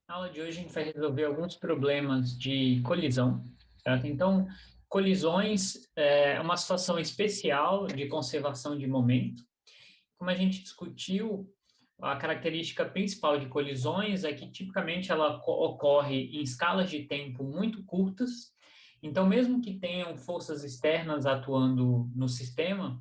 Na aula de hoje a gente vai resolver alguns problemas de colisão, certo? Então, colisões é uma situação especial de conservação de momento. Como a gente discutiu, a característica principal de colisões é que tipicamente ela ocorre em escalas de tempo muito curtas. Então, mesmo que tenham forças externas atuando no sistema,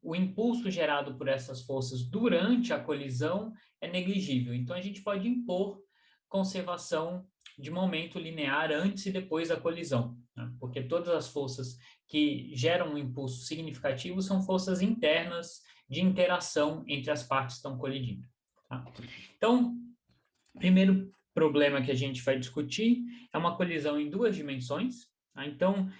o impulso gerado por essas forças durante a colisão é negligível. Então, a gente pode impor conservação de momento linear antes e depois da colisão, né? Porque todas as forças que geram um impulso significativo são forças internas de interação entre as partes que estão colidindo. Tá? Então, primeiro problema que a gente vai discutir é uma colisão em duas dimensões. Tá? Então,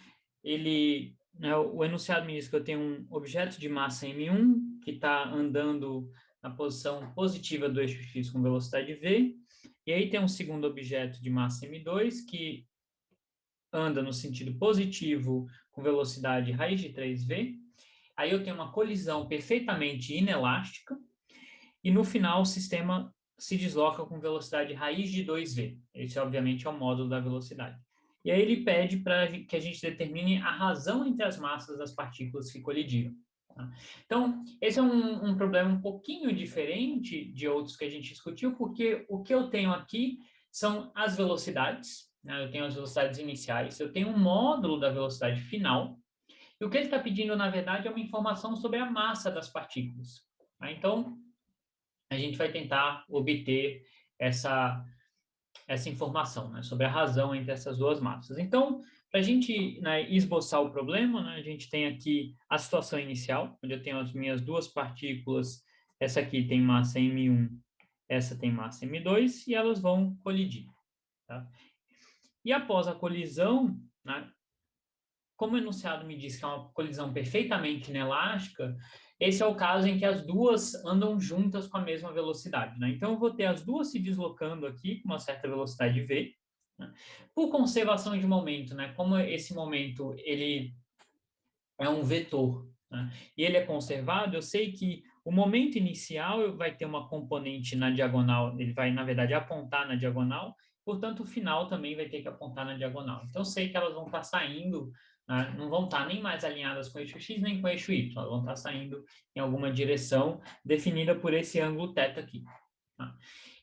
o enunciado me diz que eu tenho um objeto de massa m1 que está andando na posição positiva do eixo x com velocidade v, e aí tem um segundo objeto de massa m2 que anda no sentido positivo com velocidade raiz de 3v. Aí eu tenho uma colisão perfeitamente inelástica, e no final o sistema se desloca com velocidade raiz de 2v. Esse, obviamente, é o módulo da velocidade. E aí ele pede para que a gente determine a razão entre as massas das partículas que colidiram. Tá? Então, esse é um problema um pouquinho diferente de outros que a gente discutiu, porque o que eu tenho aqui são as velocidades, né? Eu tenho as velocidades iniciais, eu tenho um módulo da velocidade final, e o que ele está pedindo, na verdade, é uma informação sobre a massa das partículas. Tá? Então, a gente vai tentar obter essa informação, né, sobre a razão entre essas duas massas. Então, para a gente, né, esboçar o problema, né, a gente tem aqui a situação inicial, onde eu tenho as minhas duas partículas, essa aqui tem massa m1, essa tem massa m2, e elas vão colidir. Tá? E após a colisão, né, como o enunciado me diz que é uma colisão perfeitamente inelástica, esse é o caso em que as duas andam juntas com a mesma velocidade, né? Então, eu vou ter as duas se deslocando aqui com uma certa velocidade v, né? Por conservação de momento, né? Como esse momento, ele é um vetor, né? E ele é conservado, eu sei que o momento inicial vai ter uma componente na diagonal, ele vai, na verdade, apontar na diagonal, portanto, o final também vai ter que apontar na diagonal. Então, eu sei que elas vão estar saindo, né, não vão estar nem mais alinhadas com o eixo x, nem com o eixo y, elas vão estar saindo em alguma direção definida por esse ângulo θ aqui. Tá?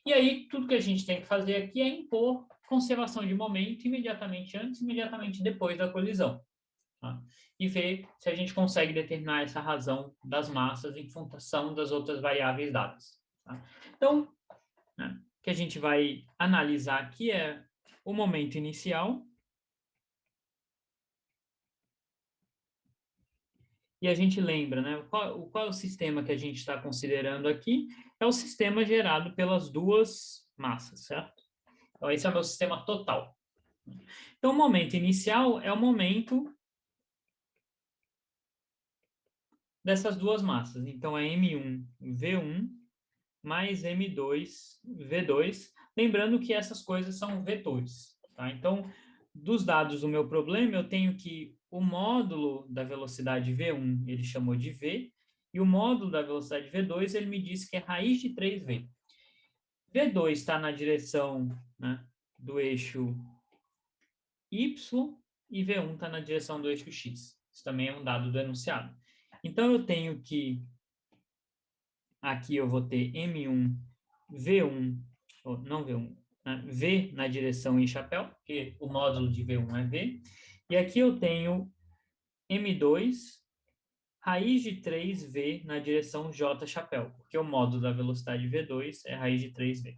E aí, tudo que a gente tem que fazer aqui é impor conservação de momento imediatamente antes e imediatamente depois da colisão. Tá? E ver se a gente consegue determinar essa razão das massas em função das outras variáveis dadas. Tá? Então, né, o que a gente vai analisar aqui é o momento inicial, e a gente lembra, né, qual é o sistema que a gente está considerando aqui? É o sistema gerado pelas duas massas, certo? Então, esse é o meu sistema total. Então, o momento inicial é o momento dessas duas massas. Então, é m1, v1, mais m2, v2. Lembrando que essas coisas são vetores. Tá? Então, dos dados do meu problema, eu tenho que o módulo da velocidade v1 ele chamou de v, e o módulo da velocidade v2 ele me disse que é raiz de 3v. V2 está na direção, né, do eixo y e v1 está na direção do eixo x. Isso também é um dado do enunciado. Então, eu tenho que aqui eu vou ter M1, V1, ou não V1, né, V na direção em chapéu, porque o módulo de V1 é V. E aqui eu tenho M2, raiz de 3V na direção J chapéu, porque o módulo da velocidade V2 é raiz de 3V.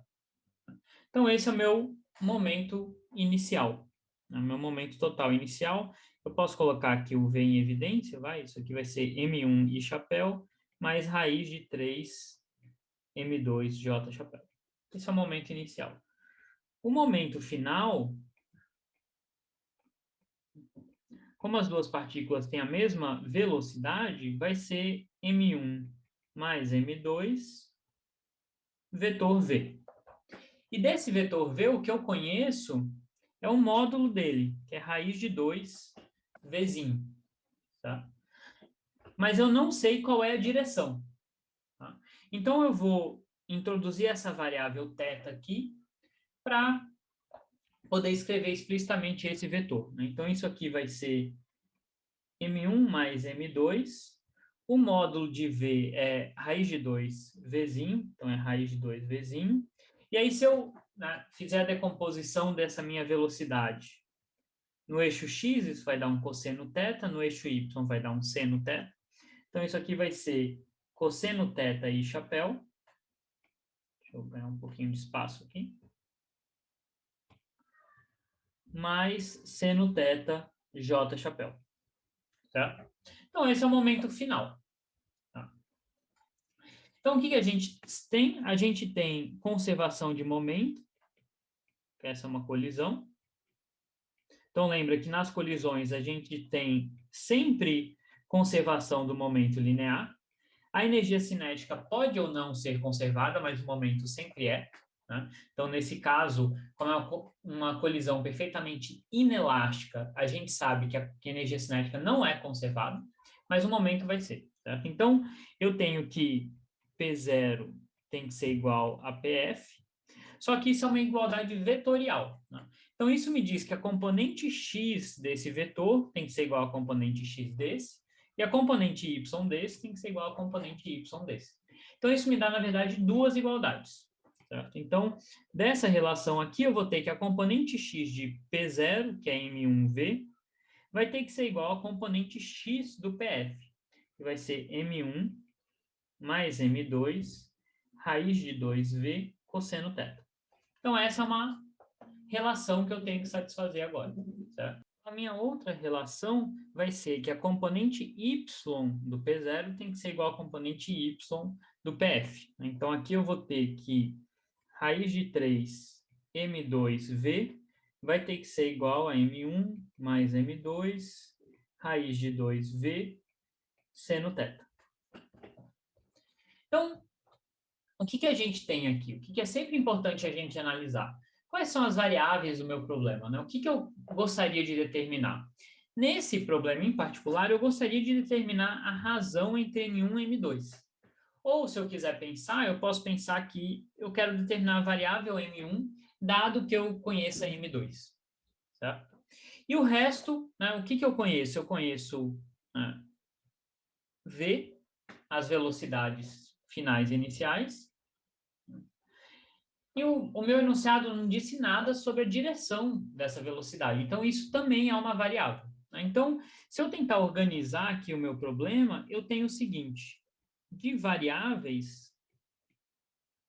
Então, esse é o meu momento inicial, né, meu momento total inicial. Eu posso colocar aqui o V em evidência, vai? Isso aqui vai ser M1 e chapéu, mais raiz de 3 M2J chapéu. Esse é o momento inicial. O momento final, como as duas partículas têm a mesma velocidade, vai ser M1 mais M2, vetor V. E desse vetor V, o que eu conheço é o módulo dele, que é raiz de 2 Vzinho. Tá? Mas eu não sei qual é a direção. Tá? Então, eu vou introduzir essa variável θ aqui, para poder escrever explicitamente esse vetor, né? Então, isso aqui vai ser M1 mais M2. O módulo de V é raiz de 2 Vzinho, então é raiz de 2 Vzinho. E aí, se eu, né, fizer a decomposição dessa minha velocidade no eixo X, isso vai dar um cosseno θ, no eixo Y vai dar um seno θ. Então, isso aqui vai ser cosseno θ I chapéu. Deixa eu ganhar um pouquinho de espaço aqui. Mais seno θ J chapéu. Certo? Então, esse é o momento final. Tá? Então, o que a gente tem? A gente tem conservação de momento, que essa é uma colisão. Então, lembra que nas colisões a gente tem sempre conservação do momento linear. A energia cinética pode ou não ser conservada, mas o momento sempre é. Né? Então, nesse caso, como é uma colisão perfeitamente inelástica, a gente sabe que a energia cinética não é conservada, mas o momento vai ser. Certo? Então, eu tenho que P0 tem que ser igual a PF, só que isso é uma igualdade vetorial. Né? Então, isso me diz que a componente x desse vetor tem que ser igual à componente x desse, e a componente y desse tem que ser igual à componente y desse. Então, isso me dá, na verdade, duas igualdades. Certo? Então, dessa relação aqui, eu vou ter que a componente x de P0, que é M1V, vai ter que ser igual à componente x do PF, que vai ser M1 mais M2 raiz de 2V cosseno θ. Então, essa é uma relação que eu tenho que satisfazer agora, certo? A minha outra relação vai ser que a componente y do P0 tem que ser igual à componente y do PF. Então, aqui eu vou ter que raiz de 3 M2V vai ter que ser igual a M1 mais M2 raiz de 2V seno θ. Então, o que a gente tem aqui? O que é sempre importante a gente analisar? Quais são as variáveis do meu problema? Né? O que eu gostaria de determinar? Nesse problema em particular, eu gostaria de determinar a razão entre M1 e M2. Ou, se eu quiser pensar, eu posso pensar que eu quero determinar a variável M1, dado que eu conheça M2. Certo? E o resto, né, o que eu conheço? Eu conheço, né, V, as velocidades finais e iniciais. E o meu enunciado não disse nada sobre a direção dessa velocidade. Então, isso também é uma variável. Né? Então, se eu tentar organizar aqui o meu problema, eu tenho o seguinte. De variáveis,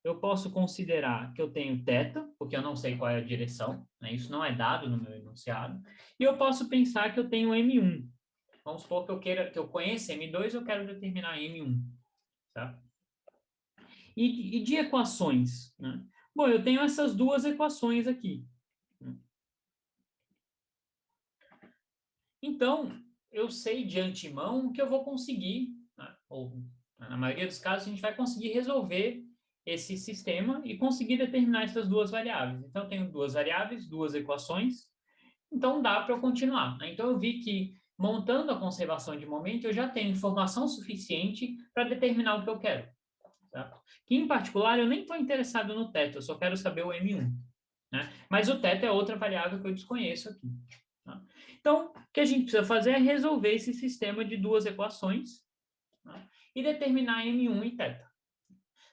eu posso considerar que eu tenho θ, porque eu não sei qual é a direção. Né? Isso não é dado no meu enunciado. E eu posso pensar que eu tenho M1. Vamos supor que eu conheça M2, eu quero determinar M1. Tá? E de equações, né? Bom, eu tenho essas duas equações aqui. Então, eu sei de antemão que eu vou conseguir, né? Ou na maioria dos casos, a gente vai conseguir resolver esse sistema e conseguir determinar essas duas variáveis. Então, eu tenho duas variáveis, duas equações, então dá para eu continuar. Né? Então, eu vi que montando a conservação de momento, eu já tenho informação suficiente para determinar o que eu quero. Tá? Que, em particular, eu nem estou interessado no θ, eu só quero saber o M1. Né? Mas o θ é outra variável que eu desconheço aqui. Tá? Então, o que a gente precisa fazer é resolver esse sistema de duas equações, tá? E determinar M1 e θ.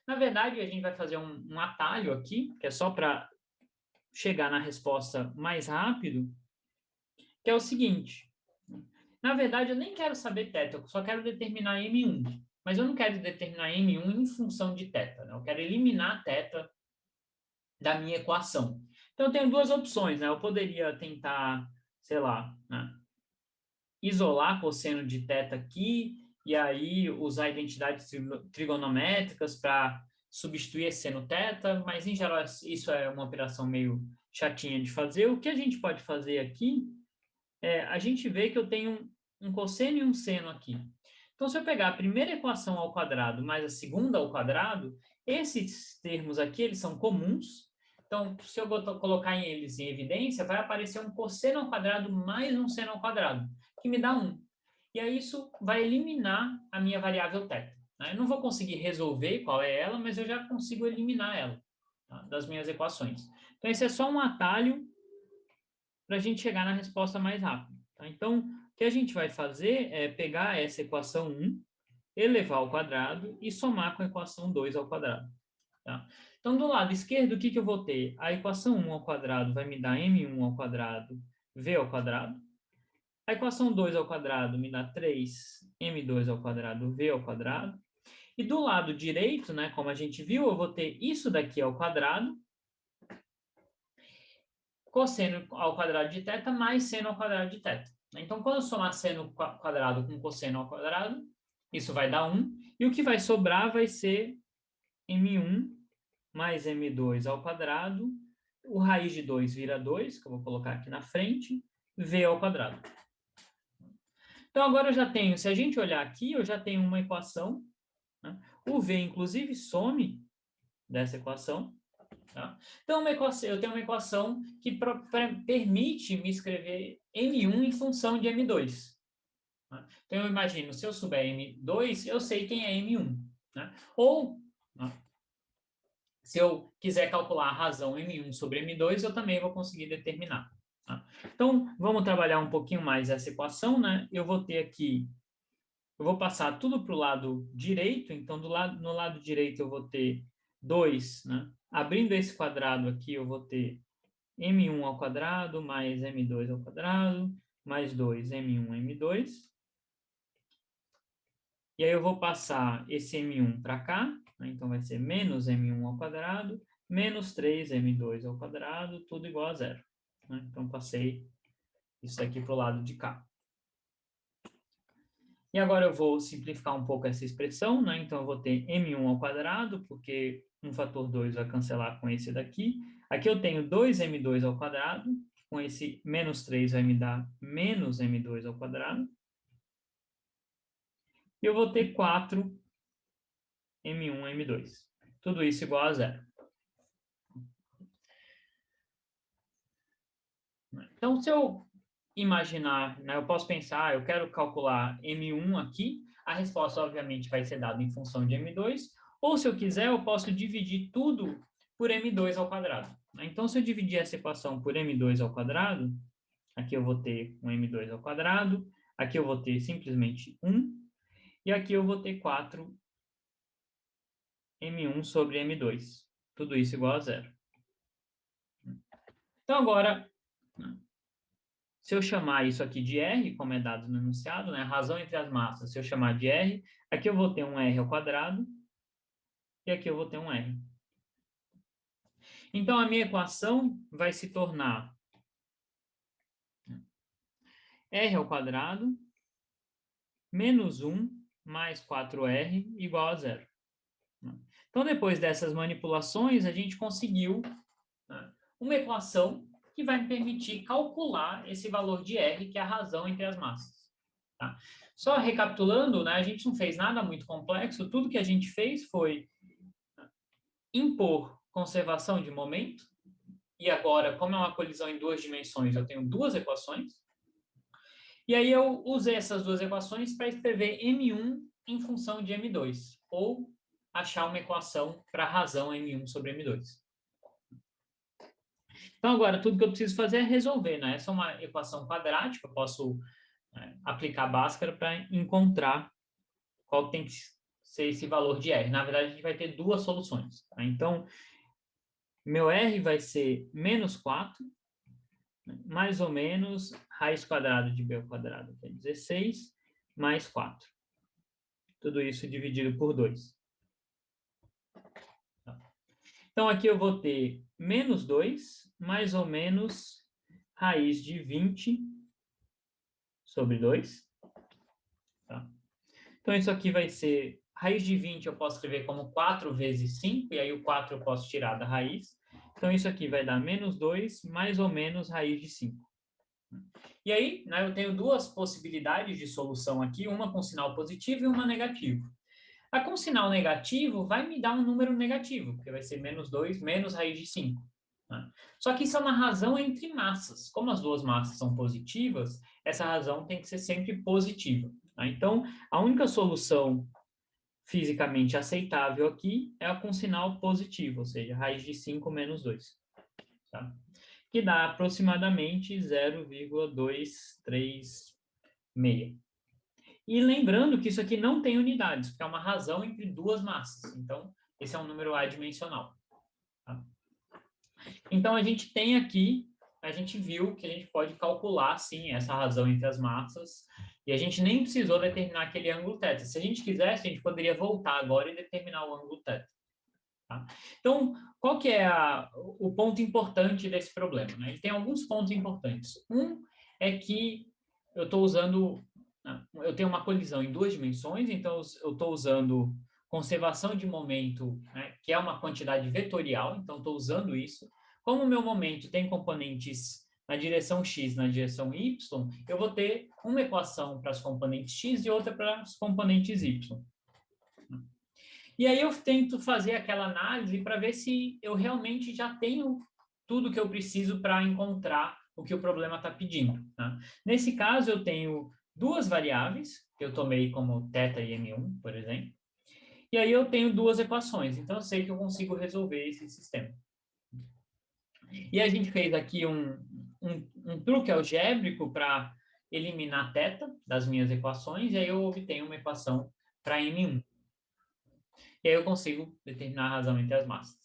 Na verdade, a gente vai fazer um atalho aqui, que é só para chegar na resposta mais rápido, que é o seguinte. Na verdade, eu nem quero saber θ, eu só quero determinar M1. Mas eu não quero determinar M1 em função de θ. Né? Eu quero eliminar θ da minha equação. Então, eu tenho duas opções. Né? Eu poderia tentar, sei lá, né, isolar cosseno de θ aqui e aí usar identidades trigonométricas para substituir seno θ, mas, em geral, isso é uma operação meio chatinha de fazer. O que a gente pode fazer aqui é a gente vê que eu tenho um cosseno e um seno aqui. Então, se eu pegar a primeira equação ao quadrado mais a segunda ao quadrado, esses termos aqui, eles são comuns. Então, se eu colocar eles em evidência, vai aparecer um cosseno ao quadrado mais um seno ao quadrado, que me dá 1. E aí isso vai eliminar a minha variável θ. Né? Eu não vou conseguir resolver qual é ela, mas eu já consigo eliminar ela. tá, das minhas equações. Então, esse é só um atalho para a gente chegar na resposta mais rápido. Tá? Então, o que a gente vai fazer é pegar essa equação 1, elevar ao quadrado e somar com a equação 2 ao quadrado. Tá? Então, do lado esquerdo, o que eu vou ter? A equação 1 ao quadrado vai me dar m1 ao quadrado, v ao quadrado. A equação 2 ao quadrado me dá 3m2 ao quadrado, v ao quadrado. E do lado direito, né, como a gente viu, eu vou ter isso daqui ao quadrado, cosseno ao quadrado de θ mais seno ao quadrado de θ. Então, quando eu somar seno quadrado com cosseno ao quadrado, isso vai dar 1. E o que vai sobrar vai ser m1 mais m2 ao quadrado. O raiz de 2 vira 2, que eu vou colocar aqui na frente, v ao quadrado. Então, agora eu já tenho, se a gente olhar aqui, eu já tenho uma equação, né? O v, inclusive, some dessa equação. Tá? Então, eu tenho uma equação que permite me escrever M1 em função de M2. Tá? Então, eu imagino, se eu souber M2, eu sei quem é M1. Né? Ou, né, se eu quiser calcular a razão M1 sobre M2, eu também vou conseguir determinar. Tá? Então, vamos trabalhar um pouquinho mais essa equação. Né? Eu vou ter aqui, eu vou passar tudo para o lado direito. Então, no lado direito eu vou ter 2, né? Abrindo esse quadrado aqui, eu vou ter m1 ao quadrado mais m2 ao quadrado, mais 2, m1, m2. E aí eu vou passar esse m1 para cá, né? Então vai ser menos m1 ao quadrado, menos 3m2 ao quadrado, tudo igual a zero. Né? Então passei isso aqui para o lado de cá. E agora eu vou simplificar um pouco essa expressão, né? Então eu vou ter m1 ao quadrado, porque um fator 2 vai cancelar com esse daqui. Aqui eu tenho 2m2 ao quadrado, com esse menos 3 vai me dar menos m2 ao quadrado. E eu vou ter 4m1, m2. Tudo isso igual a zero. Então, se eu imaginar, né, eu posso pensar, eu quero calcular m1 aqui, a resposta, obviamente, vai ser dada em função de m2, ou se eu quiser, eu posso dividir tudo por m2 ao quadrado. Então, se eu dividir essa equação por m2 ao quadrado, aqui eu vou ter um m2 ao quadrado, aqui eu vou ter simplesmente 1, e aqui eu vou ter 4m1 sobre m2. Tudo isso igual a zero. Então, agora, se eu chamar isso aqui de R, como é dado no enunciado, né, a razão entre as massas, se eu chamar de R, aqui eu vou ter um R ao quadrado, e aqui eu vou ter um R. Então, a minha equação vai se tornar R ao quadrado menos 1 mais 4R igual a zero. Então, depois dessas manipulações, a gente conseguiu, né, uma equação que vai me permitir calcular esse valor de R, que é a razão entre as massas. Tá? Só recapitulando, né, a gente não fez nada muito complexo, tudo que a gente fez foi impor conservação de momento, e agora, como é uma colisão em duas dimensões, eu tenho duas equações, e aí eu usei essas duas equações para escrever M1 em função de M2, ou achar uma equação para a razão M1 sobre M2. Então, agora, tudo que eu preciso fazer é resolver, né? Essa é uma equação quadrática, eu posso aplicar Bhaskara para encontrar qual tem que ser esse valor de R. Na verdade, a gente vai ter duas soluções. Tá? Então, meu R vai ser menos 4, mais ou menos raiz quadrada de B ao quadrado, que é 16, mais 4. Tudo isso dividido por 2. Então, aqui eu vou ter menos 2, mais ou menos raiz de 20 sobre 2. Tá? Então, isso aqui vai ser, raiz de 20 eu posso escrever como 4 vezes 5, e aí o 4 eu posso tirar da raiz. Então, isso aqui vai dar menos 2, mais ou menos raiz de 5. E aí, né, eu tenho duas possibilidades de solução aqui, uma com sinal positivo e uma negativo. A com sinal negativo vai me dar um número negativo, porque vai ser menos 2 menos raiz de 5. Né? Só que isso é uma razão entre massas. Como as duas massas são positivas, essa razão tem que ser sempre positiva. Tá? Então, a única solução fisicamente aceitável aqui é a com sinal positivo, ou seja, raiz de 5 menos 2. Tá? Que dá aproximadamente 0,236. E lembrando que isso aqui não tem unidades, porque é uma razão entre duas massas. Então, esse é um número adimensional. Tá? Então, a gente tem aqui, a gente viu que a gente pode calcular, sim, essa razão entre as massas, e a gente nem precisou determinar aquele ângulo θ. Se a gente quisesse, a gente poderia voltar agora e determinar o ângulo θ. Tá? Então, qual que é o ponto importante desse problema? Né? Ele tem alguns pontos importantes. Um é que eu estou usando, eu tenho uma colisão em duas dimensões, então eu estou usando conservação de momento, né, que é uma quantidade vetorial, então estou usando isso. Como o meu momento tem componentes na direção x, na direção y, eu vou ter uma equação para as componentes x e outra para as componentes y. E aí eu tento fazer aquela análise para ver se eu realmente já tenho tudo que eu preciso para encontrar o que o problema está pedindo. Tá? Nesse caso, eu tenho duas variáveis, que eu tomei como θ e m1, por exemplo, e aí eu tenho duas equações, então eu sei que eu consigo resolver esse sistema. E a gente fez aqui um truque algébrico para eliminar θ das minhas equações, e aí eu obtenho uma equação para m1. E aí eu consigo determinar a razão entre as massas.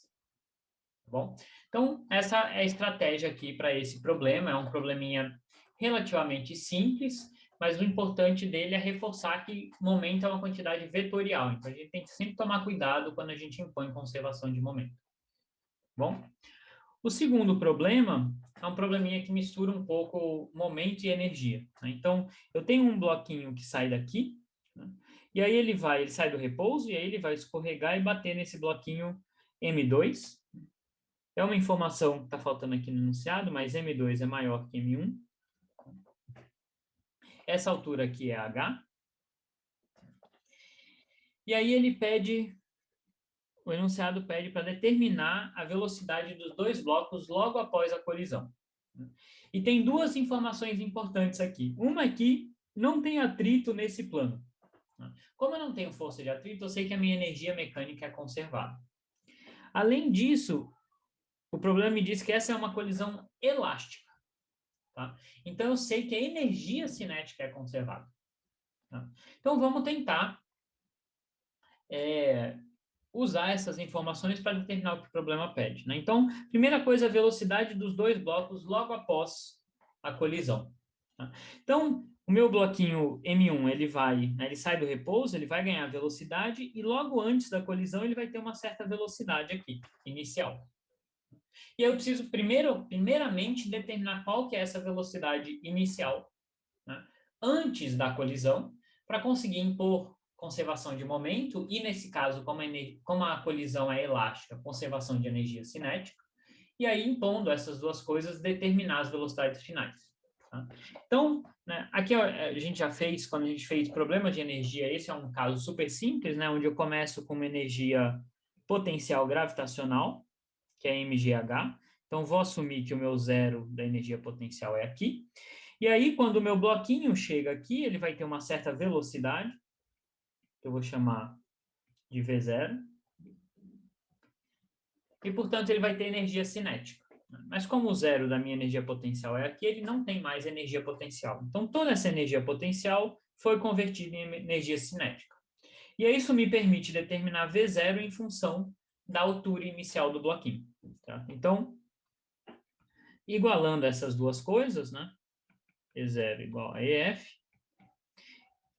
Tá bom? Então, essa é a estratégia aqui para esse problema. É um probleminha relativamente simples, mas o importante dele é reforçar que momento é uma quantidade vetorial. Então, a gente tem que sempre tomar cuidado quando a gente impõe conservação de momento. Bom? O segundo problema é um probleminha que mistura um pouco momento e energia. Né? Então, eu tenho um bloquinho que sai daqui, né? E aí ele sai do repouso, e aí ele vai escorregar e bater nesse bloquinho M2. É uma informação que está faltando aqui no enunciado, mas M2 é maior que M1. Essa altura aqui é H. E aí o enunciado pede para determinar a velocidade dos dois blocos logo após a colisão. E tem duas informações importantes aqui. Uma é que não tem atrito nesse plano. Como eu não tenho força de atrito, eu sei que a minha energia mecânica é conservada. Além disso, o problema me diz que essa é uma colisão elástica. Tá? Então, eu sei que a energia cinética é conservada. Tá? Então, vamos tentar usar essas informações para determinar o que o problema pede. Né? Então, primeira coisa, a velocidade dos dois blocos logo após a colisão. Tá? Então, o meu bloquinho M1, ele sai do repouso, ele vai ganhar velocidade e logo antes da colisão ele vai ter uma certa velocidade aqui, inicial. E eu preciso primeiramente determinar qual que é essa velocidade inicial, né, antes da colisão, para conseguir impor conservação de momento e, nesse caso, como a colisão é elástica, conservação de energia cinética, e aí, impondo essas duas coisas, determinar as velocidades finais. Tá? Então, né, aqui a gente já fez, quando a gente fez problema de energia, esse é um caso super simples, né, onde eu começo com uma energia potencial gravitacional, que é mgh. Então, vou assumir que o meu zero da energia potencial é aqui. E aí, quando o meu bloquinho chega aqui, ele vai ter uma certa velocidade, que eu vou chamar de V0. E, portanto, ele vai ter energia cinética. Mas como o zero da minha energia potencial é aqui, ele não tem mais energia potencial. Então, toda essa energia potencial foi convertida em energia cinética. E aí, isso me permite determinar V0 em função da altura inicial do bloquinho. Tá? Então, igualando essas duas coisas, né? E0 igual a EF.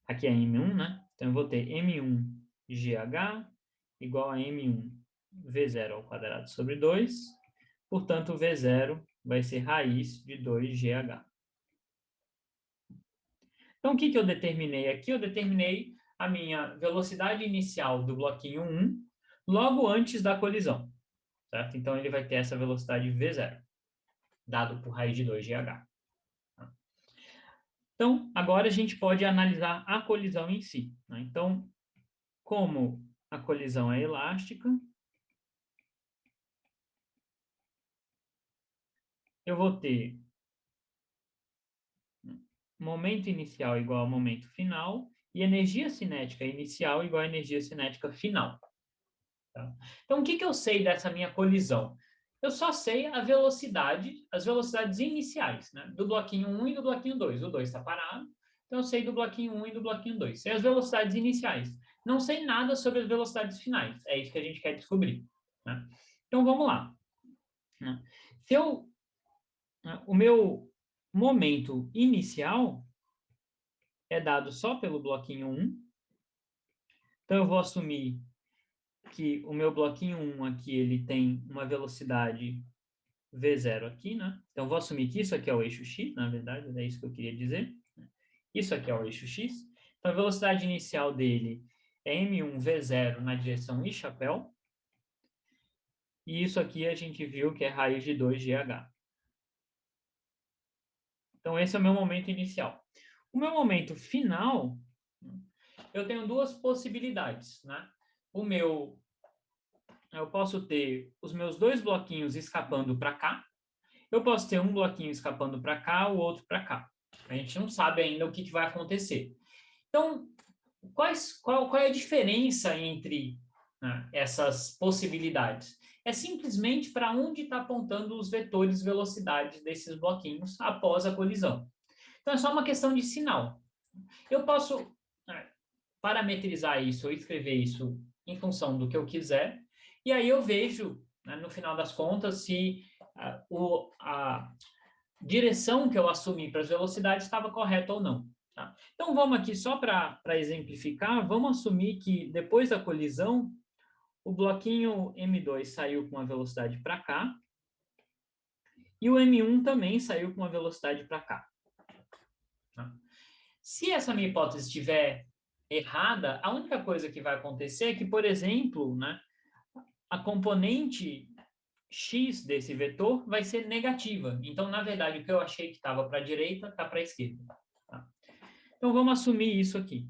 Aqui é M1, né? Então, eu vou ter M1GH igual a M1 V0 ao quadrado sobre 2. Portanto, V0 vai ser raiz de 2GH. Então, o que eu determinei aqui? Eu determinei a minha velocidade inicial do bloquinho 1 logo antes da colisão. Certo? Então, ele vai ter essa velocidade V0, dado por raiz de 2GH. Então, agora a gente pode analisar a colisão em si. Né? Então, como a colisão é elástica, eu vou ter momento inicial igual ao momento final, e energia cinética inicial igual a energia cinética final. Tá? Então, o que eu sei dessa minha colisão? Eu só sei a velocidade, as velocidades iniciais, né? Do bloquinho 1 e do bloquinho 2. O 2 está parado, então eu sei do bloquinho 1 e do bloquinho 2. Sei as velocidades iniciais. Não sei nada sobre as velocidades finais. É isso que a gente quer descobrir. Né? Então, vamos lá. Né? O meu momento inicial é dado só pelo bloquinho 1. Então, eu vou assumir que o meu bloquinho 1 aqui, ele tem uma velocidade V0 aqui, né? Então, vou assumir que isso aqui é o eixo X, na verdade, é isso que eu queria dizer. Isso aqui é o eixo X. Então, a velocidade inicial dele é M1V0 na direção I chapéu. E isso aqui a gente viu que é raiz de 2GH. Então, esse é o meu momento inicial. O meu momento final, eu tenho duas possibilidades, né? Eu posso ter os meus dois bloquinhos escapando para cá. Eu posso ter um bloquinho escapando para cá, o outro para cá. A gente não sabe ainda o que vai acontecer. Então, qual é a diferença entre, né, essas possibilidades? É simplesmente para onde está apontando os vetores velocidades desses bloquinhos após a colisão. Então, é só uma questão de sinal. Eu posso, né, parametrizar isso ou escrever isso em função do que eu quiser, e aí eu vejo, né, no final das contas, se a direção que eu assumi para as velocidades estava correta ou não. Tá? Então, vamos aqui, só para exemplificar, vamos assumir que depois da colisão, o bloquinho M2 saiu com a velocidade para cá, e o M1 também saiu com a velocidade para cá. Tá? Se essa minha hipótese estiver errada, a única coisa que vai acontecer é que, por exemplo, né, a componente x desse vetor vai ser negativa. Então, na verdade, o que eu achei que estava para a direita está para a esquerda. Tá? Então, vamos assumir isso aqui.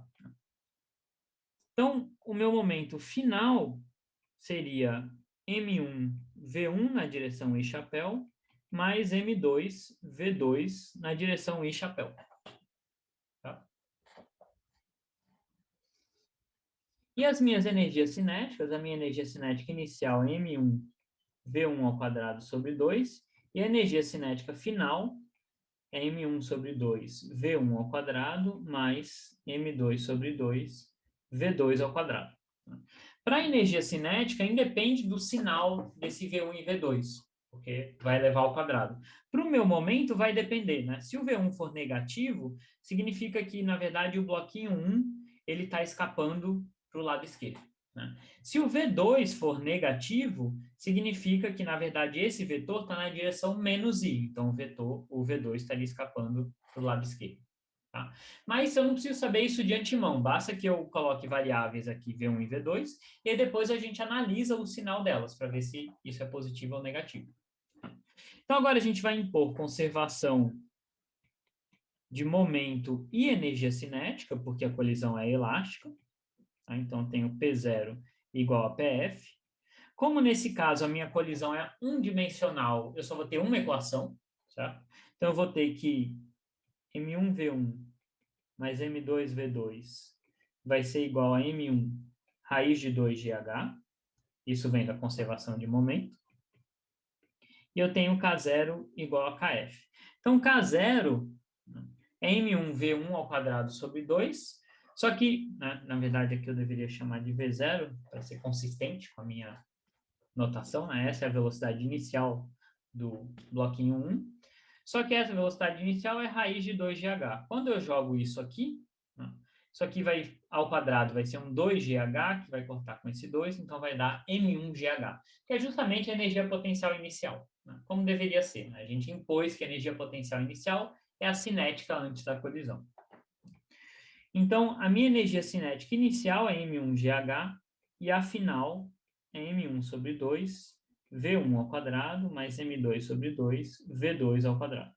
Então, o meu momento final seria M1V1 na direção I chapéu, mais M2V2 na direção I chapéu. Tá? E as minhas energias cinéticas, a minha energia cinética inicial é M1V1 ao quadrado sobre 2, e a energia cinética final é M1 sobre 2, V1 ao quadrado, mais M2 sobre 2, V2 ao quadrado. Para a energia cinética, independe do sinal desse V1 e V2, porque vai levar ao quadrado. Para o meu momento, vai depender, né? Se o V1 for negativo, significa que, na verdade, o bloquinho 1 ele está escapando para o lado esquerdo. Né? Se o V2 for negativo, significa que, na verdade, esse vetor está na direção menos I. Então, o V2 estaria escapando para o lado esquerdo. Tá? Mas eu não preciso saber isso de antemão, basta que eu coloque variáveis aqui, V1 e V2, e aí depois a gente analisa o sinal delas, para ver se isso é positivo ou negativo. Então, agora a gente vai impor conservação de momento e energia cinética, porque a colisão é elástica. Tá? Então, tenho P0 igual a PF. Como nesse caso a minha colisão é unidimensional, eu só vou ter uma equação, certo? Então, eu vou ter que M1V1 mais M2V2 vai ser igual a M1 raiz de 2GH. Isso vem da conservação de momento. E eu tenho K0 igual a KF. Então, K0 é M1V1 ao quadrado sobre 2. Só que, né, na verdade, aqui eu deveria chamar de V0, para ser consistente com a minha notação. Né? Essa é a velocidade inicial do bloquinho 1. Só que essa velocidade inicial é raiz de 2GH. Quando eu jogo isso aqui, né, isso aqui vai ao quadrado, vai ser um 2GH, que vai cortar com esse 2, então vai dar M1GH, que é justamente a energia potencial inicial, né, como deveria ser. Né? A gente impôs que a energia potencial inicial é a cinética antes da colisão. Então, a minha energia cinética inicial é M1GH e a final é M1 sobre 2, V1 ao quadrado, mais M2 sobre 2, V2 ao quadrado.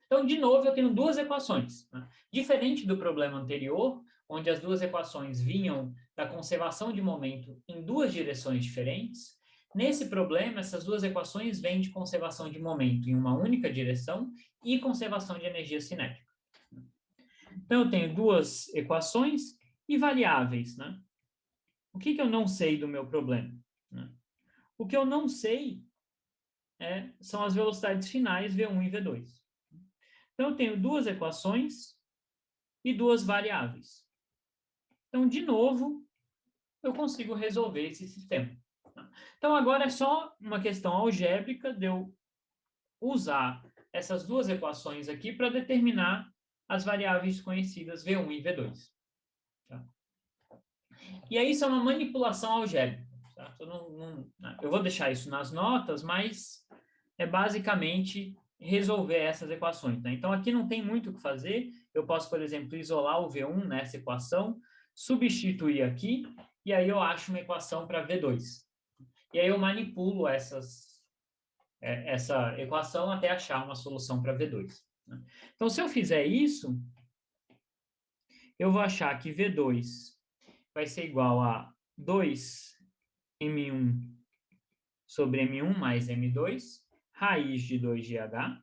Então, de novo, eu tenho duas equações. Né? Diferente do problema anterior, onde as duas equações vinham da conservação de momento em duas direções diferentes, nesse problema, essas duas equações vêm de conservação de momento em uma única direção e conservação de energia cinética. Então, eu tenho duas equações e variáveis, né? O que eu não sei do meu problema? Né? O que eu não sei são as velocidades finais V1 e V2. Então, eu tenho duas equações e duas variáveis. Então, de novo, eu consigo resolver esse sistema. Então, agora é só uma questão algébrica de eu usar essas duas equações aqui para determinar as variáveis conhecidas V1 e V2. Tá? E aí, isso é uma manipulação algébrica. Certo? Eu vou deixar isso nas notas, mas é basicamente resolver essas equações. Né? Então, aqui não tem muito o que fazer. Eu posso, por exemplo, isolar o V1 nessa equação, substituir aqui, e aí eu acho uma equação para V2. E aí eu manipulo essa equação até achar uma solução para V2. Né? Então, se eu fizer isso, eu vou achar que V2 vai ser igual a 2m1 sobre m1 mais m2, raiz de 2GH.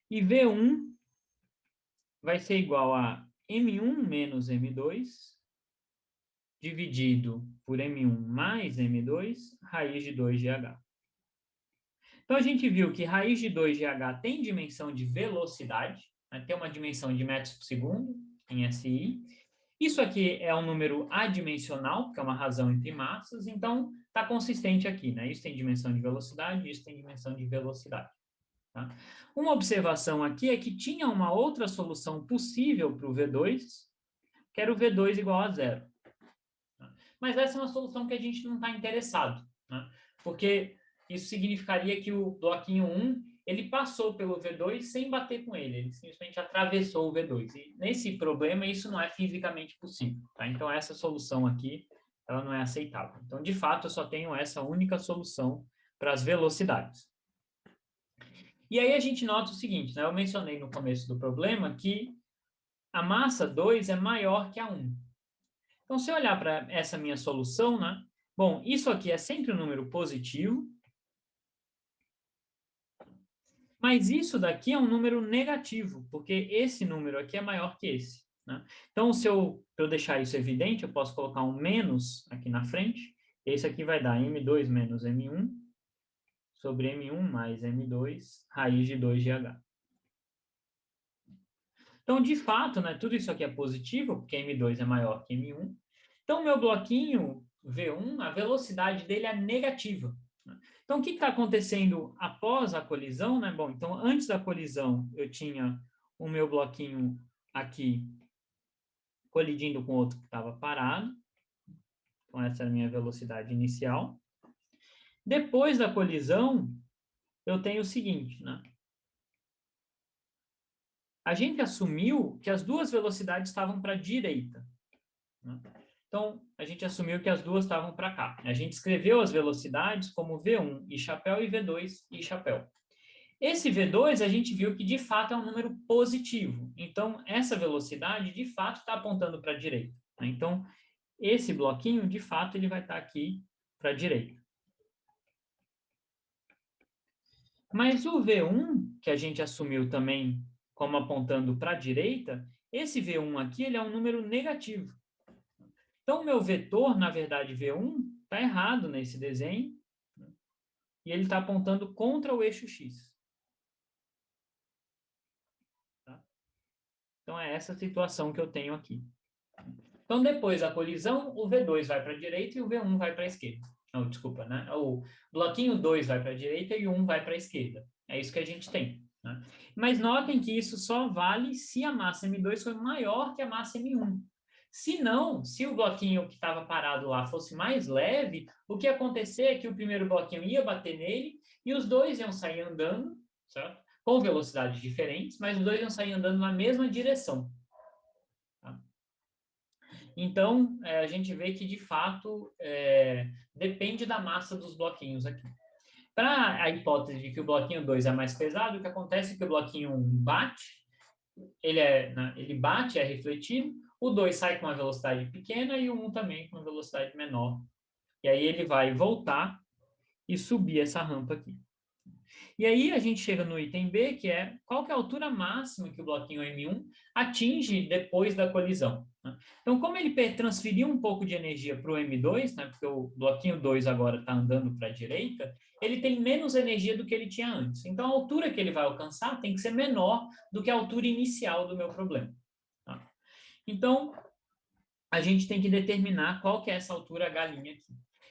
E V1 vai ser igual a m1 menos m2, dividido por m1 mais m2, raiz de 2GH. Então, a gente viu que raiz de 2GH tem dimensão de velocidade, né? Tem uma dimensão de metros por segundo, em SI. Isso aqui é um número adimensional, porque é uma razão entre massas, então está consistente aqui, né? Isso tem dimensão de velocidade, isso tem dimensão de velocidade. Tá? Uma observação aqui é que tinha uma outra solução possível para o V2, que era o V2 igual a zero. Tá? Mas essa é uma solução que a gente não está interessado, né? Porque isso significaria que o bloquinho 1 ele passou pelo V2 sem bater com ele simplesmente atravessou o V2. E nesse problema, isso não é fisicamente possível. Tá? Então, essa solução aqui, ela não é aceitável. Então, de fato, eu só tenho essa única solução para as velocidades. E aí a gente nota o seguinte, né? Eu mencionei no começo do problema que a massa 2 é maior que a 1. Então, se eu olhar para essa minha solução, né? Bom, isso aqui é sempre um número positivo, mas isso daqui é um número negativo, porque esse número aqui é maior que esse. Né? Então, para eu deixar isso evidente, eu posso colocar um menos aqui na frente. Esse aqui vai dar m2 menos m1 sobre m1 mais m2, raiz de 2GH. Então, de fato, né, tudo isso aqui é positivo, porque m2 é maior que m1. Então, meu bloquinho V1, a velocidade dele é negativa. Então, o que está acontecendo após a colisão? Né? Bom, então, antes da colisão, eu tinha o meu bloquinho aqui colidindo com outro que estava parado. Então, essa era a minha velocidade inicial. Depois da colisão, eu tenho o seguinte, né? A gente assumiu que as duas velocidades estavam para a direita. Né? Então, a gente assumiu que as duas estavam para cá. A gente escreveu as velocidades como V1 e chapéu e V2 e chapéu. Esse V2, a gente viu que, de fato, é um número positivo. Então, essa velocidade, de fato, está apontando para a direita. Né? Então, esse bloquinho, de fato, ele vai estar aqui para a direita. Mas o V1, que a gente assumiu também como apontando para a direita, esse V1 aqui, ele é um número negativo. Então, o meu vetor, na verdade, V1, está errado nesse desenho, né? E ele está apontando contra o eixo X. Tá? Então, é essa situação que eu tenho aqui. Então, depois da colisão, o V2 vai para a direita e o V1 vai para a esquerda. Não, desculpa, né? O bloquinho 2 vai para a direita e o 1 vai para a esquerda. É isso que a gente tem. Né? Mas notem que isso só vale se a massa M2 for maior que a massa M1. Se não, se o bloquinho que estava parado lá fosse mais leve, o que ia acontecer é que o primeiro bloquinho ia bater nele e os dois iam sair andando, certo? Com velocidades diferentes, mas os dois iam sair andando na mesma direção. Tá? Então, a gente vê que, de fato, depende da massa dos bloquinhos aqui. Para a hipótese de que o bloquinho 2 é mais pesado, o que acontece é que o bloquinho 1 bate, ele bate, é refletido, o 2 sai com uma velocidade pequena e o 1 também com uma velocidade menor. E aí ele vai voltar e subir essa rampa aqui. E aí a gente chega no item B, que é qual que é a altura máxima que o bloquinho M1 atinge depois da colisão. Né? Então, como ele transferiu um pouco de energia para o M2, né, porque o bloquinho 2 agora está andando para a direita, ele tem menos energia do que ele tinha antes. Então, a altura que ele vai alcançar tem que ser menor do que a altura inicial do meu problema. Tá? Então, a gente tem que determinar qual que é essa altura H' aqui.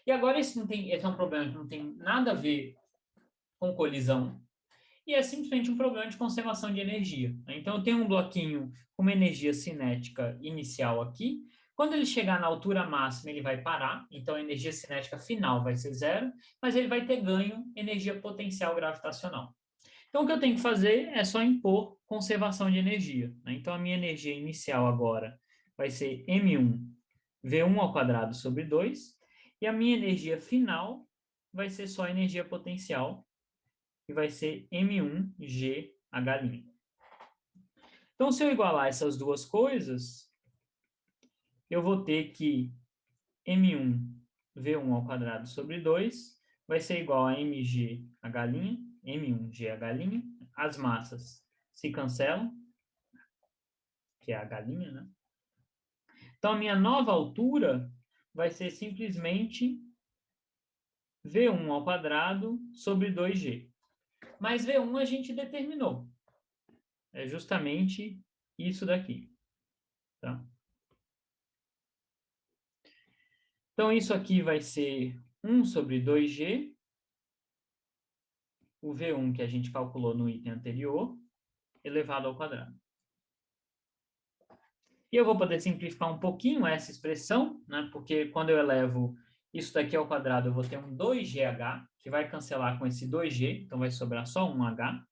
E agora esse é um problema que não tem nada a ver com colisão, e é simplesmente um problema de conservação de energia. Então, eu tenho um bloquinho com uma energia cinética inicial aqui. Quando ele chegar na altura máxima, ele vai parar. Então, a energia cinética final vai ser zero, mas ele vai ter ganho energia potencial gravitacional. Então, o que eu tenho que fazer é só impor conservação de energia. Então, a minha energia inicial agora vai ser M1 V1 ao quadrado sobre 2, e a minha energia final vai ser só energia potencial, que vai ser M1GH'. Então, se eu igualar essas duas coisas, eu vou ter que M1V1 ao quadrado sobre 2 vai ser igual a MGH', M1GH', as massas se cancelam, que é a H', né? Então, a minha nova altura vai ser simplesmente V1 ao quadrado sobre 2G. Mas V1 a gente determinou. É justamente isso daqui. Tá? Então, isso aqui vai ser 1 sobre 2G, o V1 que a gente calculou no item anterior, elevado ao quadrado. E eu vou poder simplificar um pouquinho essa expressão, né? Porque quando eu elevo isso daqui ao quadrado, eu vou ter um 2GH, que vai cancelar com esse 2G, então vai sobrar só um H.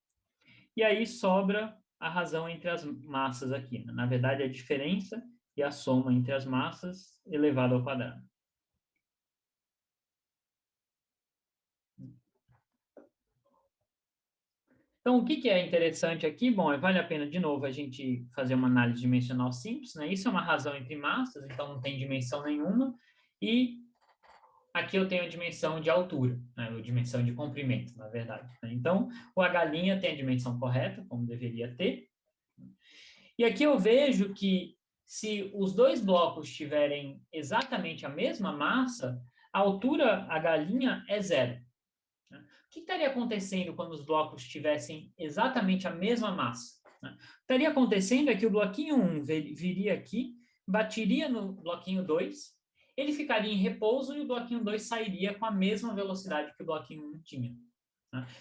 E aí sobra a razão entre as massas aqui. Né? Na verdade, a diferença e a soma entre as massas elevado ao quadrado. Então, o que é interessante aqui? Bom, vale a pena, de novo, a gente fazer uma análise dimensional simples, né? Isso é uma razão entre massas, então não tem dimensão nenhuma. E aqui eu tenho a dimensão de altura, né? Ou dimensão de comprimento, na verdade. Né? Então, o H' tem a dimensão correta, como deveria ter. E aqui eu vejo que se os dois blocos tiverem exatamente a mesma massa, a altura H' é zero. O que estaria acontecendo quando os blocos tivessem exatamente a mesma massa? O que estaria acontecendo é que o bloquinho 1 viria aqui, bateria no bloquinho 2, ele ficaria em repouso e o bloquinho 2 sairia com a mesma velocidade que o bloquinho 1 tinha.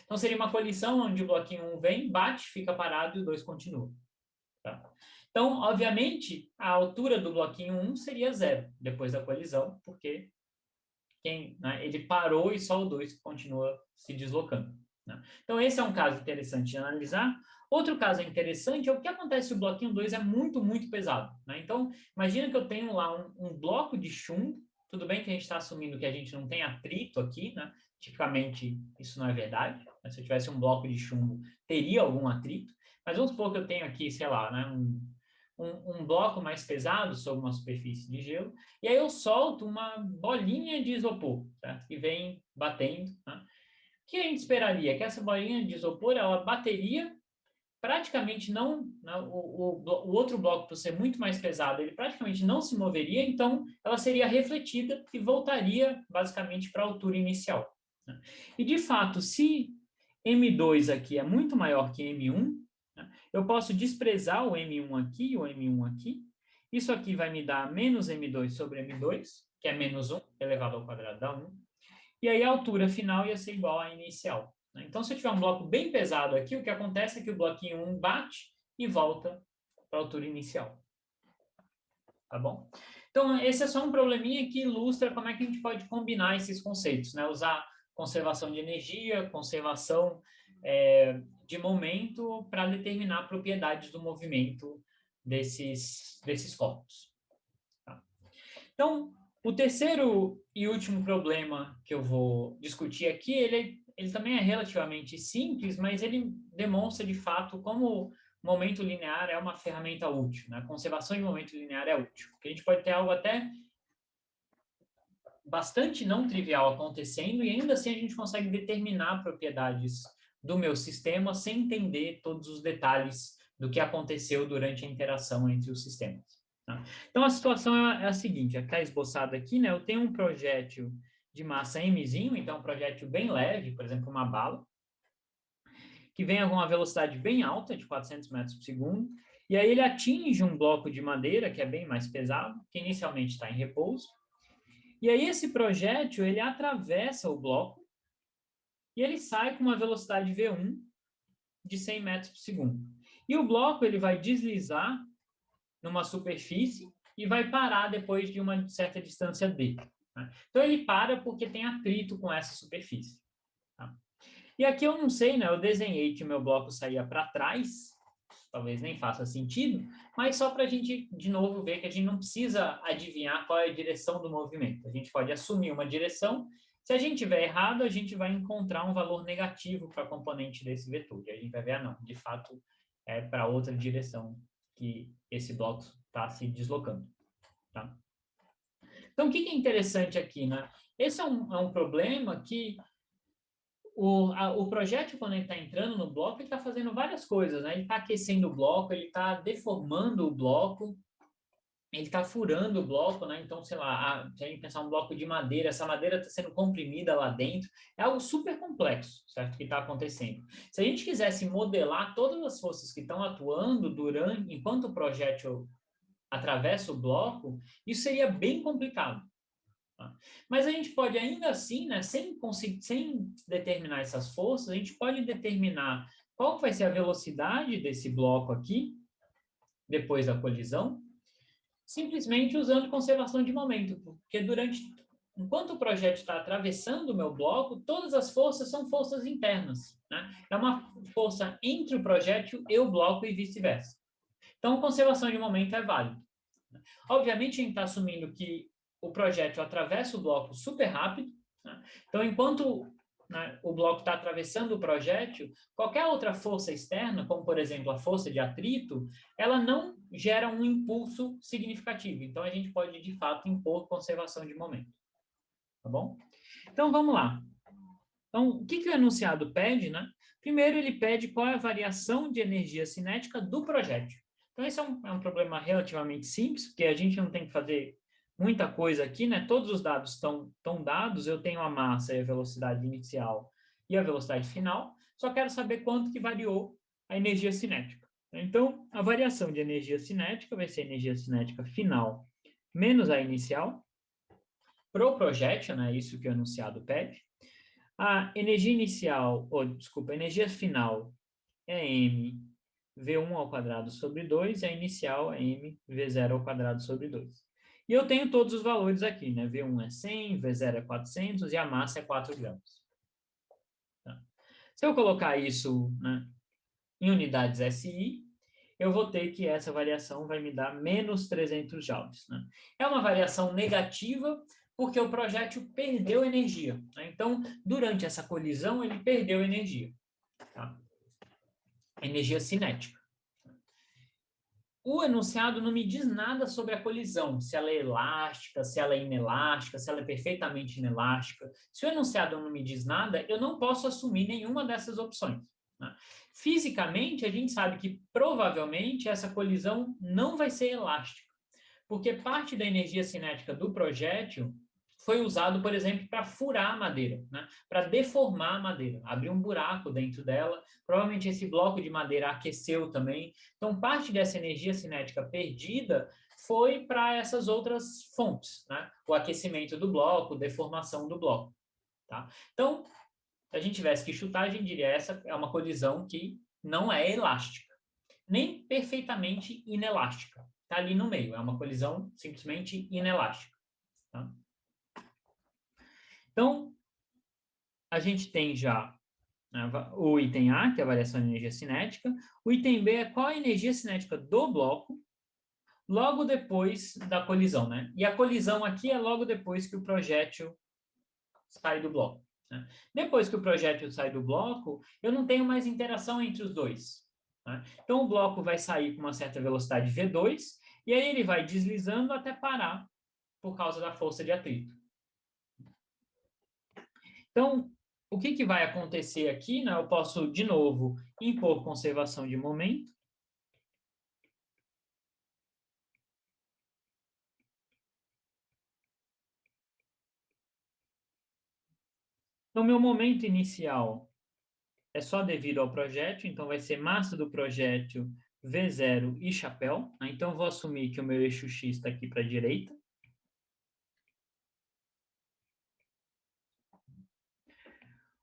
Então, seria uma colisão onde o bloquinho 1 vem, bate, fica parado e o 2 continua. Tá? Então, obviamente, a altura do bloquinho 1 seria zero depois da colisão, porque ele parou e só o 2 continua se deslocando. Né? Então, esse é um caso interessante de analisar. Outro caso interessante é o que acontece se o bloquinho 2 é muito, muito pesado. Né? Então, imagina que eu tenho lá um bloco de chumbo, tudo bem que a gente está assumindo que a gente não tem atrito aqui, né? Tipicamente isso não é verdade. Né? Se eu tivesse um bloco de chumbo, teria algum atrito, mas vamos supor que eu tenho aqui, sei lá, né? Um bloco mais pesado sobre uma superfície de gelo, e aí eu solto uma bolinha de isopor, certo? Que vem batendo. Né? O que a gente esperaria? Que essa bolinha de isopor, ela bateria, praticamente não, né? O outro bloco, por ser muito mais pesado, ele praticamente não se moveria, então ela seria refletida e voltaria basicamente para a altura inicial. Né? E de fato, se M2 aqui é muito maior que M1, eu posso desprezar o M1 aqui e o M1 aqui. Isso aqui vai me dar menos M2 sobre M2, que é menos 1 elevado ao quadrado da 1. E aí a altura final ia ser igual à inicial. Então, se eu tiver um bloco bem pesado aqui, o que acontece é que o bloquinho 1 bate e volta para a altura inicial. Tá bom? Então, esse é só um probleminha que ilustra como é que a gente pode combinar esses conceitos, né? Usar conservação de energia, conservação de momento para determinar propriedades do movimento desses corpos. Tá? Então, o terceiro e último problema que eu vou discutir aqui, ele também é relativamente simples, mas ele demonstra, de fato, como momento linear é uma ferramenta útil. Né? A conservação de momento linear é útil. Porque a gente pode ter algo até bastante não trivial acontecendo e ainda assim a gente consegue determinar propriedades do meu sistema sem entender todos os detalhes do que aconteceu durante a interação entre os sistemas. Tá? Então, a situação é a seguinte, está esboçado aqui, né? Eu tenho um projétil de massa mzinho, então um projétil bem leve, por exemplo, uma bala, que vem a uma velocidade bem alta, de 400 metros por segundo, e aí ele atinge um bloco de madeira, que é bem mais pesado, que inicialmente está em repouso, e aí esse projétil, ele atravessa o bloco, e ele sai com uma velocidade V1 de 100 metros por segundo. E o bloco, ele vai deslizar numa superfície e vai parar depois de uma certa distância D. Tá? Então, ele para porque tem atrito com essa superfície. Tá? E aqui eu não sei, né? Eu desenhei que o meu bloco saía para trás, talvez nem faça sentido, mas só para a gente, de novo, ver que a gente não precisa adivinhar qual é a direção do movimento. A gente pode assumir uma direção. Se a gente tiver errado, a gente vai encontrar um valor negativo para a componente desse vetor. E a gente vai ver, não, de fato, é para outra direção que esse bloco está se deslocando. Tá? Então, o que é interessante aqui, né? Esse é um problema que o projétil, quando ele está entrando no bloco, ele está fazendo várias coisas, né? Ele está aquecendo o bloco, ele está deformando o bloco, ele está furando o bloco, né? Então, sei lá, se a gente pensar um bloco de madeira, essa madeira está sendo comprimida lá dentro, é algo super complexo, certo? Que está acontecendo. Se a gente quisesse modelar todas as forças que estão atuando enquanto o projétil atravessa o bloco, isso seria bem complicado. Tá? Mas a gente pode ainda assim, né, sem determinar essas forças, a gente pode determinar qual vai ser a velocidade desse bloco aqui, depois da colisão, simplesmente usando conservação de momento, porque enquanto o projétil está atravessando o meu bloco, todas as forças são forças internas. Né? É uma força entre o projétil e o bloco e vice-versa. Então, conservação de momento é válido. Obviamente, a gente está assumindo que o projétil atravessa o bloco super rápido. Né? Então, enquanto, né, o bloco está atravessando o projétil, qualquer outra força externa, como, por exemplo, a força de atrito, ela não gera um impulso significativo. Então, a gente pode, de fato, impor conservação de momento. Tá bom? Então, vamos lá. Então, o que o enunciado pede, né? Primeiro, ele pede qual é a variação de energia cinética do projétil. Então, esse é um problema relativamente simples, porque a gente não tem que fazer muita coisa aqui, né? Todos os dados estão dados, eu tenho a massa e a velocidade inicial e a velocidade final, só quero saber quanto que variou a energia cinética. Então, a variação de energia cinética vai ser a energia cinética final menos a inicial, para o projétil, né? Isso que o enunciado pede. A energia inicial, a energia final é m V1 ao quadrado sobre 2, e a inicial é m V0 ao quadrado sobre 2. E eu tenho todos os valores aqui, né? V1 é 100, V0 é 400 e a massa é 4 gramas. Tá? Se eu colocar isso, né, em unidades SI, eu vou ter que essa variação vai me dar menos 300 joules. Né? É uma variação negativa, porque o projétil perdeu energia. Né? Então, durante essa colisão, ele perdeu energia. Tá? Energia cinética. O enunciado não me diz nada sobre a colisão, se ela é elástica, se ela é inelástica, se ela é perfeitamente inelástica. Se o enunciado não me diz nada, eu não posso assumir nenhuma dessas opções. Né? Fisicamente, a gente sabe que provavelmente essa colisão não vai ser elástica, porque parte da energia cinética do projétil foi usado, por exemplo, para furar a madeira, né? Para deformar a madeira, abrir um buraco dentro dela. Provavelmente esse bloco de madeira aqueceu também. Então, parte dessa energia cinética perdida foi para essas outras fontes, né? O aquecimento do bloco, deformação do bloco. Tá? Então, se a gente tivesse que chutar, a gente diria essa é uma colisão que não é elástica, nem perfeitamente inelástica. Está ali no meio, é uma colisão simplesmente inelástica. Tá? Então, a gente tem já, né, o item A, que é a variação de energia cinética. O item B é qual a energia cinética do bloco logo depois da colisão, né? E a colisão aqui é logo depois que o projétil sai do bloco. Né? Depois que o projétil sai do bloco, eu não tenho mais interação entre os dois. Né? Então, o bloco vai sair com uma certa velocidade V2, e aí ele vai deslizando até parar por causa da força de atrito. Então, o que vai acontecer aqui, né? Eu posso, de novo, impor conservação de momento. Então, meu momento inicial é só devido ao projétil, então vai ser massa do projétil V0 e chapéu, né? Então, eu vou assumir que o meu eixo X está aqui para a direita.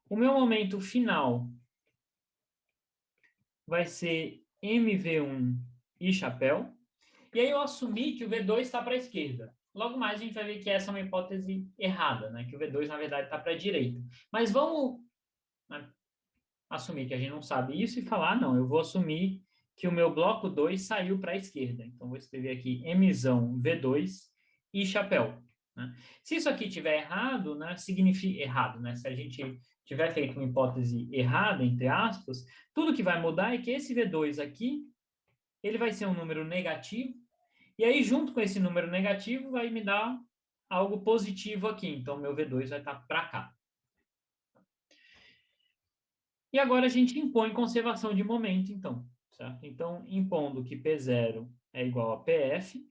O meu momento final vai ser MV1 e chapéu. E aí eu assumi que o V2 está para a esquerda. Logo mais a gente vai ver que essa é uma hipótese errada, né? Que o V2, na verdade, está para a direita. Mas vamos, né, assumir que a gente não sabe isso e falar, não, eu vou assumir que o meu bloco 2 saiu para a esquerda. Então, vou escrever aqui Mzão V2 e chapéu. Né? Se isso aqui tiver errado, né, significa errado, né? Se a gente tiver feito uma hipótese errada, entre aspas, tudo que vai mudar é que esse V2 aqui, ele vai ser um número negativo, e aí, junto com esse número negativo, vai me dar algo positivo aqui. Então, meu V2 vai estar para cá. E agora a gente impõe conservação de momento, então. Certo? Então, impondo que P0 é igual a PF,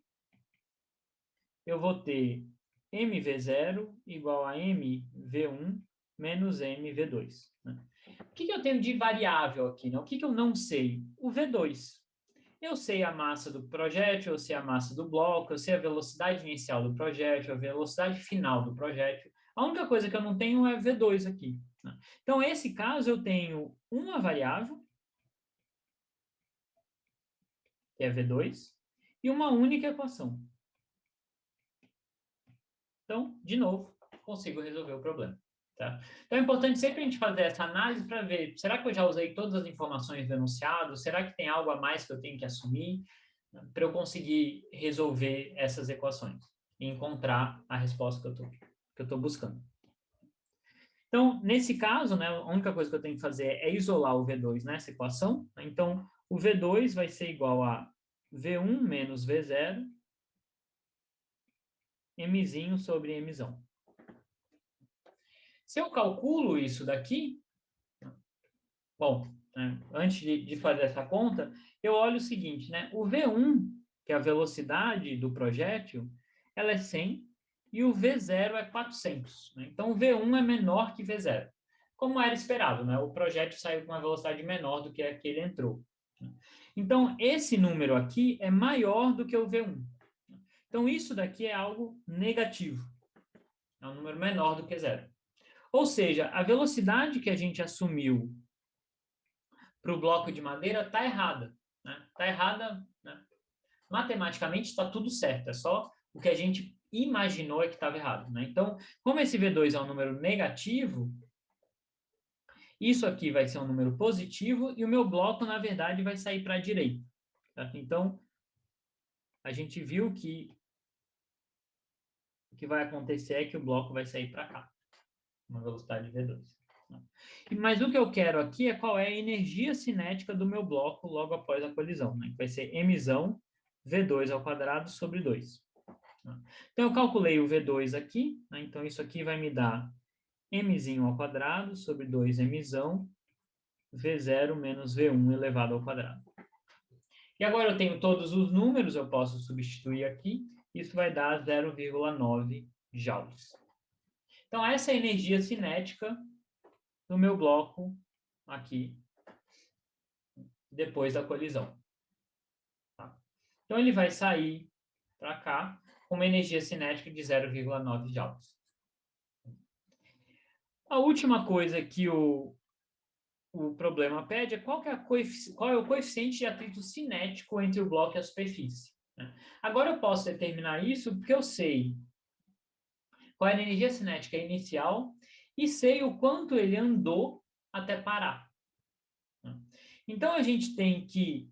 eu vou ter MV0 igual a MV1 menos MV2. Né? O que eu tenho de variável aqui? Né? O que eu não sei? O V2. Eu sei a massa do projétil, eu sei a massa do bloco, eu sei a velocidade inicial do projétil, a velocidade final do projétil. A única coisa que eu não tenho é V2 aqui. Né? Então, nesse caso, eu tenho uma variável, que é V2, e uma única equação. Então, de novo, consigo resolver o problema. Tá? Então, é importante sempre a gente fazer essa análise para ver, será que eu já usei todas as informações do enunciado? Será que tem algo a mais que eu tenho que assumir, né, para eu conseguir resolver essas equações e encontrar a resposta que eu tô buscando? Então, nesse caso, né, a única coisa que eu tenho que fazer é isolar o V2 nessa equação. Né? Então, o V2 vai ser igual a V1 menos V0 Mzinho sobre Mzão. Se eu calculo isso daqui, bom, né, antes de fazer essa conta, eu olho o seguinte, né? O V1, que é a velocidade do projétil, ela é 100 e o V0 é 400. Né? Então, o V1 é menor que V0. Como era esperado, né? O projétil saiu com uma velocidade menor do que a que ele entrou. Então, esse número aqui é maior do que o V1. Então, isso daqui é algo negativo. É um número menor do que zero. Ou seja, a velocidade que a gente assumiu para o bloco de madeira está errada. Né? Está errada, né? Matematicamente está tudo certo, é só o que a gente imaginou é que estava errado. Né? Então, como esse V2 é um número negativo, isso aqui vai ser um número positivo e o meu bloco, na verdade, vai sair para a direita. Certo? Então, a gente viu que o que vai acontecer é que o bloco vai sair para cá, uma velocidade de V2. Mas o que eu quero aqui é qual é a energia cinética do meu bloco logo após a colisão, né? Que vai ser mzão V2 ao quadrado sobre 2. Então, eu calculei o V2 aqui, né? Então, isso aqui vai me dar mzinho ao quadrado sobre 2mzão V0 menos V1 elevado ao quadrado. E agora eu tenho todos os números, eu posso substituir aqui, isso vai dar 0,9 joules. Então, essa é a energia cinética do meu bloco aqui, depois da colisão. Tá? Então, ele vai sair para cá com uma energia cinética de 0,9 joules. A última coisa que o problema pede é qual é o coeficiente de atrito cinético entre o bloco e a superfície. Né? Agora eu posso determinar isso porque eu sei qual é a energia cinética inicial e sei o quanto ele andou até parar. Né? Então, a gente tem que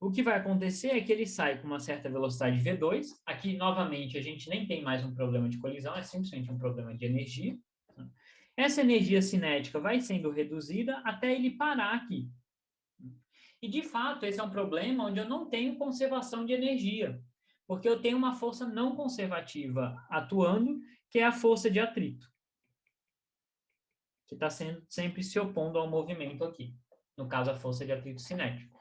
o que vai acontecer é que ele sai com uma certa velocidade V2. Aqui, novamente, a gente nem tem mais um problema de colisão, é simplesmente um problema de energia. Essa energia cinética vai sendo reduzida até ele parar aqui. E, de fato, esse é um problema onde eu não tenho conservação de energia, porque eu tenho uma força não conservativa atuando, que é a força de atrito. que está sempre se opondo ao movimento aqui, no caso, a força de atrito cinético.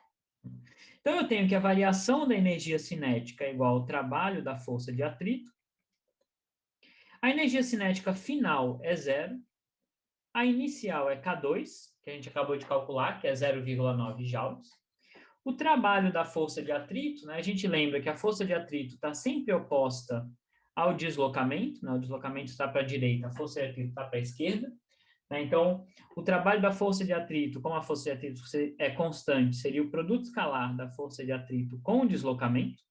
Então, eu tenho que a variação da energia cinética é igual ao trabalho da força de atrito. A energia cinética final é zero. A inicial é K2, que a gente acabou de calcular, que é 0,9 joules. O trabalho da força de atrito, né, a gente lembra que a força de atrito está sempre oposta ao deslocamento, né, o deslocamento está para a direita, a força de atrito está para a esquerda. Né, então, o trabalho da força de atrito, como a força de atrito é constante, seria o produto escalar da força de atrito com o deslocamento.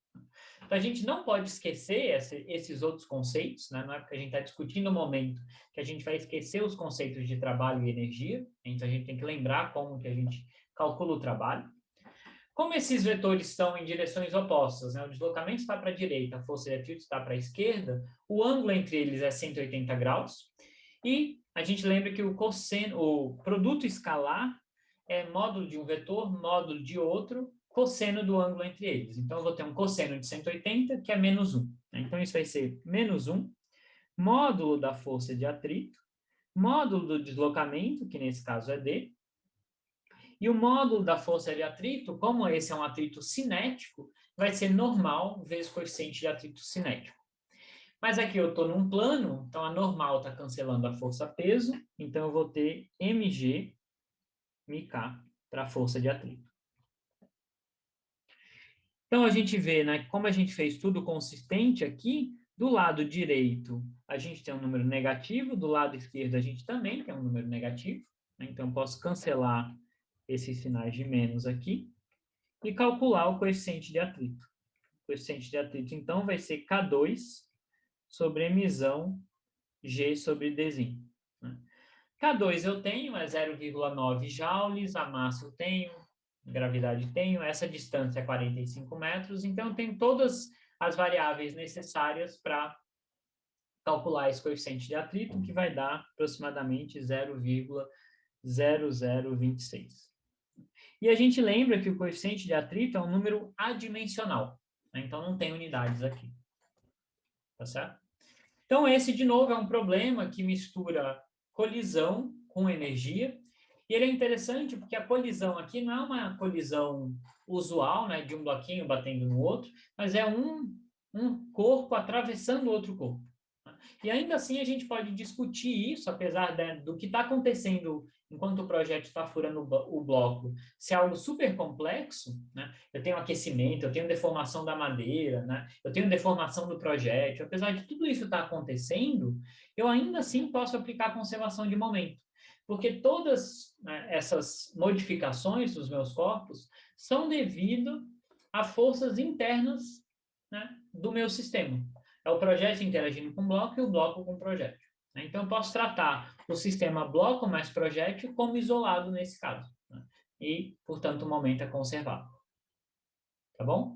Então, a gente não pode esquecer esses outros conceitos, né? Não é porque a gente está discutindo o momento que a gente vai esquecer os conceitos de trabalho e energia, então a gente tem que lembrar como que a gente calcula o trabalho. Como esses vetores estão em direções opostas, né? O deslocamento está para a direita, a força de atrito está para a esquerda, o ângulo entre eles é 180 graus, e a gente lembra que o produto escalar é módulo de um vetor, módulo de outro, cosseno do ângulo entre eles. Então, eu vou ter um cosseno de 180, que é menos 1. Então, isso vai ser menos 1, módulo da força de atrito, módulo do deslocamento, que nesse caso é D, e o módulo da força de atrito, como esse é um atrito cinético, vai ser normal vezes coeficiente de atrito cinético. Mas aqui eu estou num plano, então a normal está cancelando a força-peso, então eu vou ter mg, mk, para a força de atrito. Então, a gente vê, né, como a gente fez tudo consistente aqui, do lado direito a gente tem um número negativo, do lado esquerdo a gente também tem um número negativo, né, então eu posso cancelar esses sinais de menos aqui e calcular o coeficiente de atrito. O coeficiente de atrito, então, vai ser K2 sobre emissão G sobre Dzinho. Né? K2 eu tenho, é 0,9 joules, a massa eu tenho, a gravidade tenho, essa distância é 45 metros, então eu tenho todas as variáveis necessárias para calcular esse coeficiente de atrito, que vai dar aproximadamente 0,0026. E a gente lembra que o coeficiente de atrito é um número adimensional, né? Então não tem unidades aqui. Tá certo? Então esse, de novo, é um problema que mistura colisão com energia. E ele é interessante porque a colisão aqui não é uma colisão usual, né, de um bloquinho batendo no outro, mas é um corpo atravessando outro corpo. E ainda assim a gente pode discutir isso, apesar do que está acontecendo enquanto o projeto está furando o bloco, se é algo super complexo, né? Eu tenho aquecimento, eu tenho deformação da madeira, né? Eu tenho deformação do projétil. Apesar de tudo isso estar acontecendo, eu ainda assim posso aplicar conservação de momento. Porque todas, né, essas modificações dos meus corpos são devido a forças internas, né, do meu sistema. É o projétil interagindo com o bloco e o bloco com o projétil. Né? Então, eu posso tratar o sistema bloco mais projétil como isolado nesse caso. Né? E, portanto, o momento é conservado. Tá bom?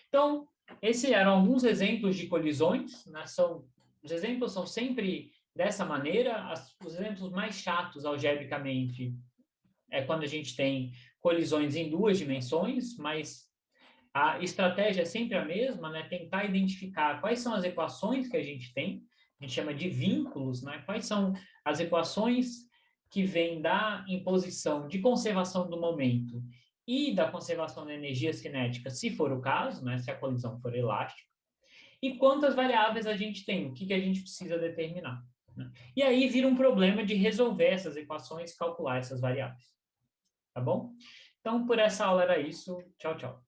Então, esses eram alguns exemplos de colisões. Né? Os exemplos são sempre dessa maneira. Os exemplos mais chatos, algebricamente, é quando a gente tem colisões em duas dimensões, mas a estratégia é sempre a mesma, né? Tentar identificar quais são as equações que a gente tem, a gente chama de vínculos, né? Quais são as equações que vêm da imposição de conservação do momento e da conservação da energia cinética, se for o caso, né? Se a colisão for elástica, e quantas variáveis a gente tem, o que a gente precisa determinar. Né? E aí vira um problema de resolver essas equações e calcular essas variáveis. Tá bom? Então, por essa aula era isso. Tchau, tchau.